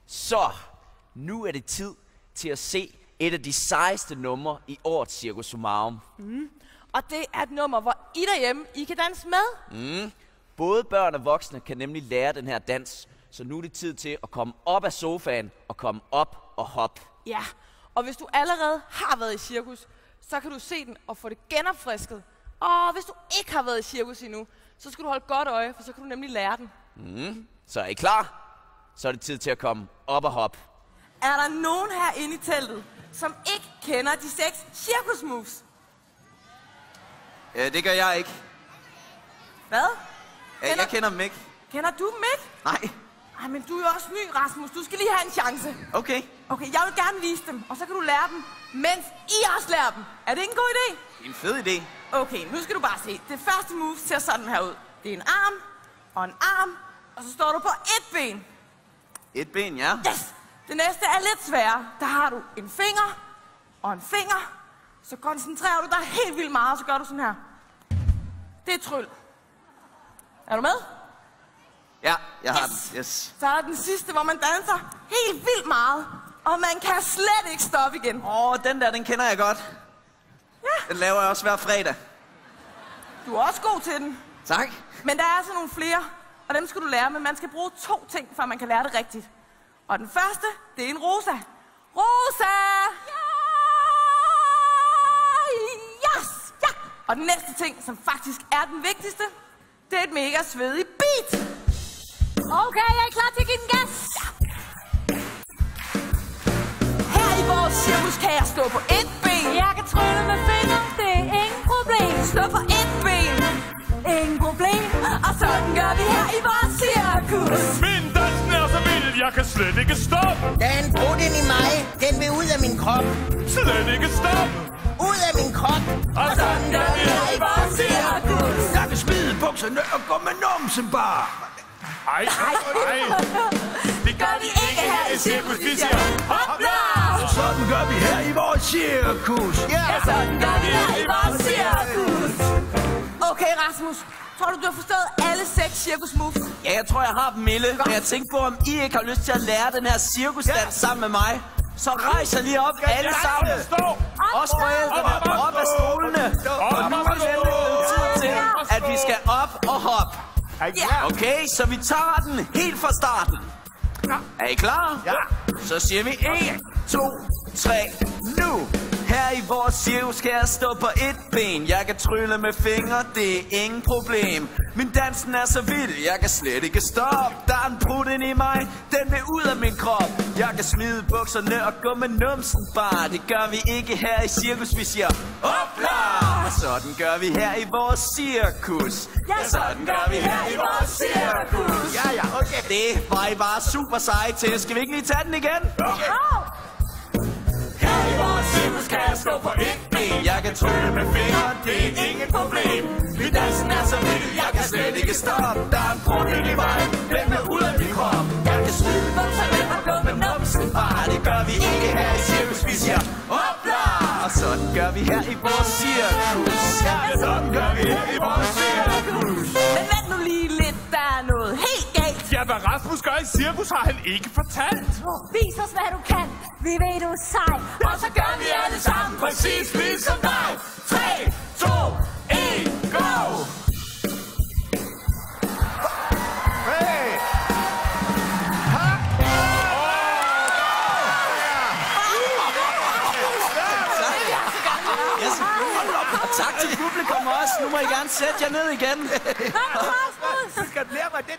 Så, nu er det tid til at se et af de sejeste numre i årets Cirkus Summarum. Og det er et nummer, hvor I derhjemme, I kan danse med. Både børn og voksne kan nemlig lære den her dans, så nu er det tid til at komme op af sofaen og komme op og hoppe. Ja, og hvis du allerede har været i cirkus, så kan du se den og få det genopfrisket. Og hvis du ikke har været i cirkus endnu, så skal du holde godt øje, for så kan du nemlig lære den. Så er I klar? Så er det tid til at komme op og hoppe. Er der nogen herinde i teltet, som ikke kender de 6 cirkus moves? Det gør jeg ikke. Hvad? Jeg kender dem ikke. Kender du dem ikke? Nej. Ej, men du er jo også ny, Rasmus. Du skal lige have en chance. Okay. Okay, jeg vil gerne vise dem, og så kan du lære dem, mens I også lærer dem. Er det ikke en god idé? Det er en fed idé. Okay, nu skal du bare se. Det første move ser sådan her ud. Det er en arm og en arm, og så står du på et ben. Et ben, ja. Yes! Det næste er lidt sværere. Der har du en finger og en finger. Så koncentrerer du dig helt vildt meget, og så gør du sådan her. Det er tryl. Er du med? Ja, jeg har den. Yes. Så er der den sidste, hvor man danser helt vildt meget. Og man kan slet ikke stoppe igen. Den der, den kender jeg godt. Ja. Den laver jeg også hver fredag. Du er også god til den. Tak. Men der er altså nogle flere, og dem skal du lære. Men man skal bruge 2 ting, før man kan lære det rigtigt. Og den første, det er en rosa. Rosa! Yes! Ja! Og den næste ting, som faktisk er den vigtigste, det er et mega svedigt beat. Okay, jeg er klar til at give den gas. Her i vores cirkus kan jeg stå på et ben. Jeg kan trylle med fingre, det er ingen problem. Stå på et ben. Ingen problem. Og sådan gør vi her i vores cirkus. Min dansen er så vild, jeg kan slet ikke stoppe. Der er en brud ind i mig, den vil ud af min krop. Slet ikke stoppe. Ud af min krop. Og sådan gør vi her i vores cirkus. Jeg kan smide bukserne og gå med numsen bare. Ej. Det gør vi ikke her i cirkus, vi siger hopla. Sådan gør vi her i vores cirkus. Ja, sådan gør vi her i vores cirkus. Okay, Rasmus. Tror du har forstået alle 6 cirkus moves? Ja, jeg tror, jeg har dem, Mille. Men jeg tænkte på, om I ikke har lyst til at lære den her cirkusdans sammen med mig. Så rejs jer lige op, alle sammen. Også forældrene, op af stolene. Og nu er det tid til, at vi skal op og hoppe. Okay, så vi tager den helt fra starten. Er I klar? Ja. Så siger vi 1, 2, 3, nu! Her i vores cirkus skal jeg stå på et ben. Jeg kan trylle med fingre, det er ingen problem. Min dansen er så vild, jeg kan slet ikke stoppe. Der er en brud ind i mig, den vil ud af min krop. Jeg kan smide bukserne og gå med numsen bare. Det gør vi ikke her i cirkus, vi siger hopla! Og sådan gør vi her i vores cirkus. Ja, sådan gør vi her i vores cirkus. Ja, okay. Det var I bare super seje til. Skal vi ikke lige tage den igen? Okay. Her i vores cirkus kan jeg stå på et ben. Jeg kan trylle med fingre, det er ingen problem. Min dansen er så vild, jeg kan slet ikke stoppe. Der er en brud ind i mig, den vil ud af min krop. Jeg kan smide bukserne og gå med numsen bare. Det gør vi ikke her i cirkus, vi siger hopla! Og sådan gør vi her i vores cirkus. Ja, sådan gør vi her i vores cirkus. Men vent nu lige lidt, der er noget helt galt. Ja, hvad Rasmus gør i cirkus, har han ikke fortalt. Vis os, hvad du kan. Vi ved, du er sej. Og så gør vi alle sammen præcis ligesom dig. 3, 2, 1, go! Hey! Og tak til publikum også. Nu må I gerne sætte jer ned igen. Kom, Rasmus. Du skal lære mig den.